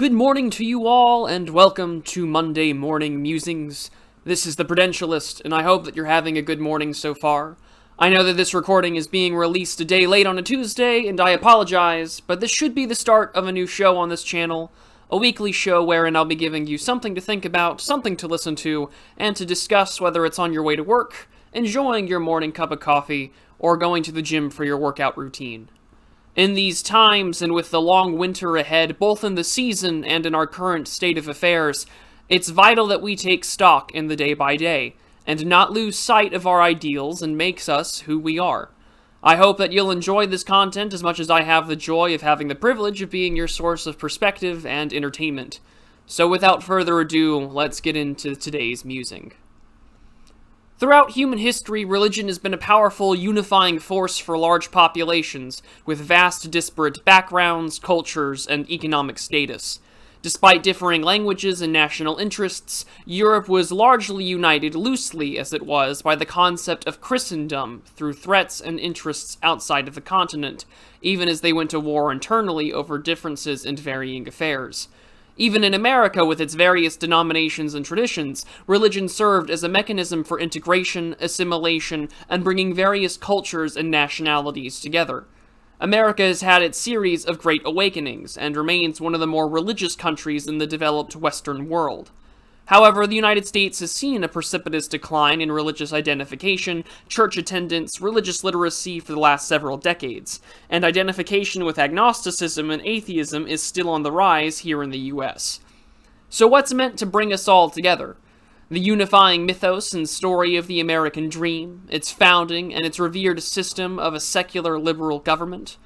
Good morning to you all, and welcome to Monday Morning Musings. This is the Prudentialist, and I hope that you're having a good morning so far. I know that this recording is being released a day late on a Tuesday, and I apologize, but this should be the start of a new show on this channel, a weekly show wherein I'll be giving you something to think about, something to listen to, and to discuss whether it's on your way to work, enjoying your morning cup of coffee, or going to the gym for your workout routine. In these times, and with the long winter ahead, both in the season and in our current state of affairs, it's vital that we take stock in the day by day, and not lose sight of our ideals and makes us who we are. I hope that you'll enjoy this content as much as I have the joy of having the privilege of being your source of perspective and entertainment. So without further ado, let's get into today's musing. Throughout human history, religion has been a powerful, unifying force for large populations, with vast disparate backgrounds, cultures, and economic status. Despite differing languages and national interests, Europe was largely united loosely as it was by the concept of Christendom through threats and interests outside of the continent, even as they went to war internally over differences and varying affairs. Even in America, with its various denominations and traditions, religion served as a mechanism for integration, assimilation, and bringing various cultures and nationalities together. America has had its series of great awakenings, and remains one of the more religious countries in the developed Western world. However, the United States has seen a precipitous decline in religious identification, church attendance, religious literacy for the last several decades, and identification with agnosticism and atheism is still on the rise here in the US. So what's meant to bring us all together? The unifying mythos and story of the American dream, its founding, and its revered system of a secular liberal government?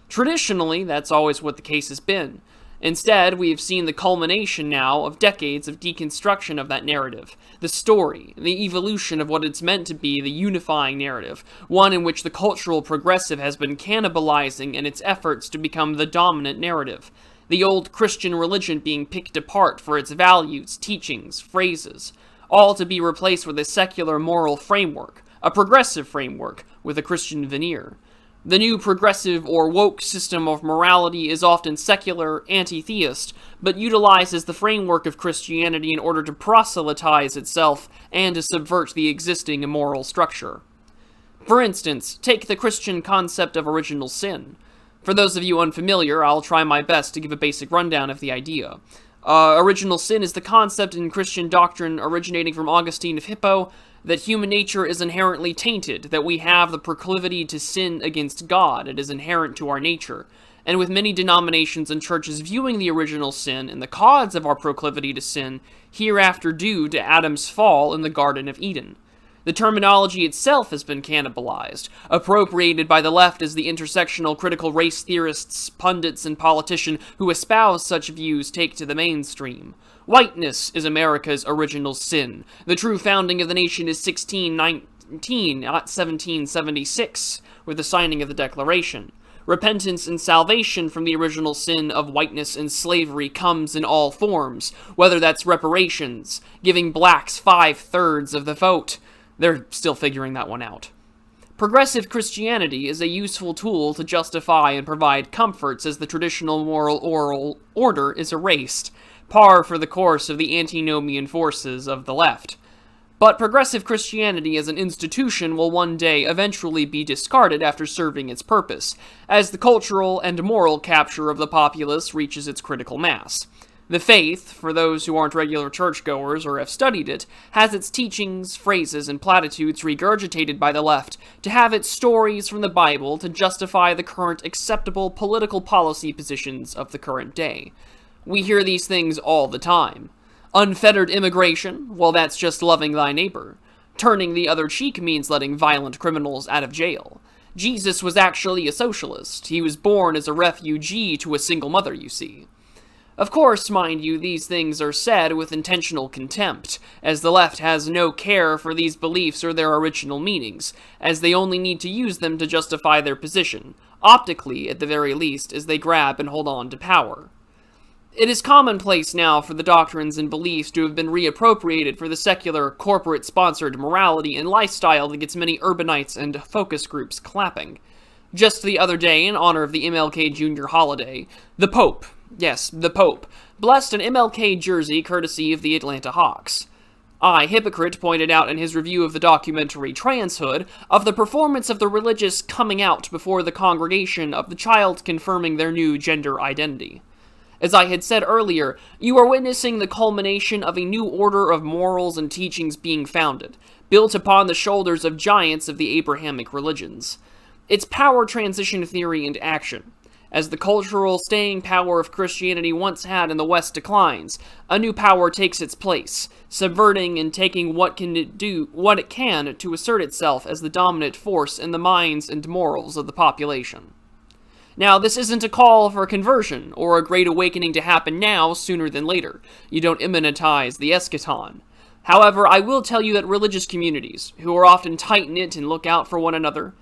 Traditionally, that's always what the case has been. Instead, we have seen the culmination now of decades of deconstruction of that narrative, the story, the evolution of what it's meant to be the unifying narrative, one in which the cultural progressive has been cannibalizing in its efforts to become the dominant narrative, the old Christian religion being picked apart for its values, teachings, phrases, all to be replaced with a secular moral framework, a progressive framework with a Christian veneer. The new progressive or woke system of morality is often secular, anti-theist, but utilizes the framework of Christianity in order to proselytize itself and to subvert the existing immoral structure. For instance, take the Christian concept of original sin. For those of you unfamiliar, I'll try my best to give a basic rundown of the idea. Original sin is the concept in Christian doctrine originating from Augustine of Hippo that human nature is inherently tainted, that we have the proclivity to sin against God. It is inherent to our nature. And with many denominations and churches viewing the original sin and the cause of our proclivity to sin hereafter due to Adam's fall in the Garden of Eden. The terminology itself has been cannibalized, appropriated by the left as the intersectional critical race theorists, pundits, and politicians who espouse such views take to the mainstream. Whiteness is America's original sin. The true founding of the nation is 1619, not 1776, with the signing of the Declaration. Repentance and salvation from the original sin of whiteness and slavery comes in all forms, whether that's reparations, giving blacks 5/3 of the vote. They're still figuring that one out. Progressive Christianity is a useful tool to justify and provide comforts as the traditional moral order is erased, par for the course of the antinomian forces of the left. But progressive Christianity as an institution will one day eventually be discarded after serving its purpose, as the cultural and moral capture of the populace reaches its critical mass. The faith, for those who aren't regular churchgoers or have studied it, has its teachings, phrases, and platitudes regurgitated by the left to have its stories from the Bible to justify the current acceptable political policy positions of the current day. We hear these things all the time. Unfettered immigration, well, that's just loving thy neighbor. Turning the other cheek means letting violent criminals out of jail. Jesus was actually a socialist. He was born as a refugee to a single mother, you see. Of course, mind you, these things are said with intentional contempt, as the left has no care for these beliefs or their original meanings, as they only need to use them to justify their position, optically at the very least, as they grab and hold on to power. It is commonplace now for the doctrines and beliefs to have been reappropriated for the secular, corporate-sponsored morality and lifestyle that gets many urbanites and focus groups clapping. Just the other day, in honor of the MLK Jr. holiday, the Pope, Yes, the Pope, blessed an MLK jersey courtesy of the Atlanta Hawks. I, Hypocrite, pointed out in his review of the documentary Transhood of the performance of the religious coming out before the congregation of the child confirming their new gender identity. As I had said earlier, you are witnessing the culmination of a new order of morals and teachings being founded, built upon the shoulders of giants of the Abrahamic religions. It's power transition theory into action. As the cultural staying power of Christianity once had in the West declines, a new power takes its place, subverting and taking what it can to assert itself as the dominant force in the minds and morals of the population. Now, this isn't a call for conversion, or a great awakening to happen now sooner than later. You don't immanentize the eschaton. However, I will tell you that religious communities, who are often tight-knit and look out for one another,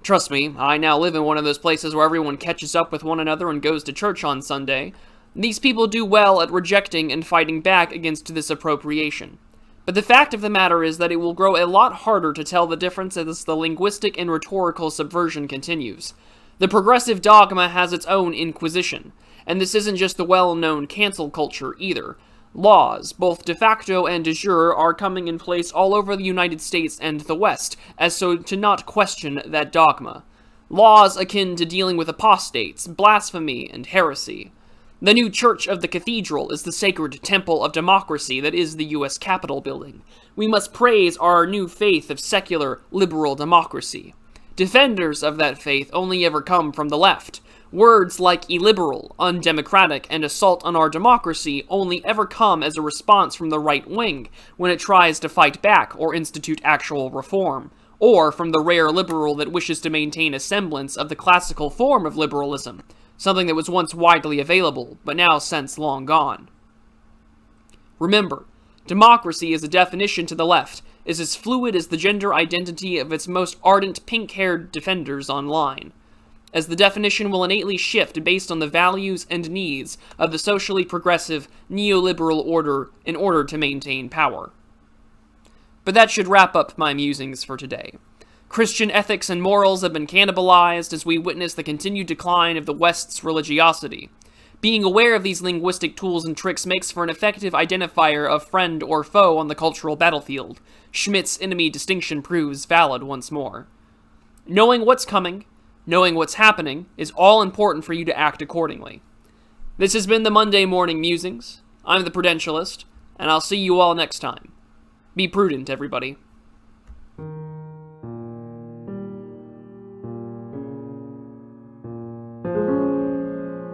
trust me, I now live in one of those places where everyone catches up with one another and goes to church on Sunday. These people do well at rejecting and fighting back against this appropriation. But the fact of the matter is that it will grow a lot harder to tell the difference as the linguistic and rhetorical subversion continues. The progressive dogma has its own inquisition, and this isn't just the well-known cancel culture either. Laws, both de facto and de jure, are coming in place all over the United States and the West, as so to not question that dogma. Laws akin to dealing with apostates, blasphemy, and heresy. The new Church of the Cathedral is the sacred temple of democracy that is the U.S. Capitol building. We must praise our new faith of secular, liberal democracy. Defenders of that faith only ever come from the left. Words like illiberal, undemocratic, and assault on our democracy only ever come as a response from the right wing when it tries to fight back or institute actual reform, or from the rare liberal that wishes to maintain a semblance of the classical form of liberalism, something that was once widely available, but now since long gone. Remember, democracy as a definition to the left is as fluid as the gender identity of its most ardent pink-haired defenders online, as the definition will innately shift based on the values and needs of the socially progressive neoliberal order in order to maintain power. But that should wrap up my musings for today. Christian ethics and morals have been cannibalized as we witness the continued decline of the West's religiosity. Being aware of these linguistic tools and tricks makes for an effective identifier of friend or foe on the cultural battlefield. Schmidt's enemy distinction proves valid once more. Knowing what's coming, knowing what's happening, is all important for you to act accordingly. This has been the Monday Morning Musings. I'm the Prudentialist, and I'll see you all next time. Be prudent, everybody.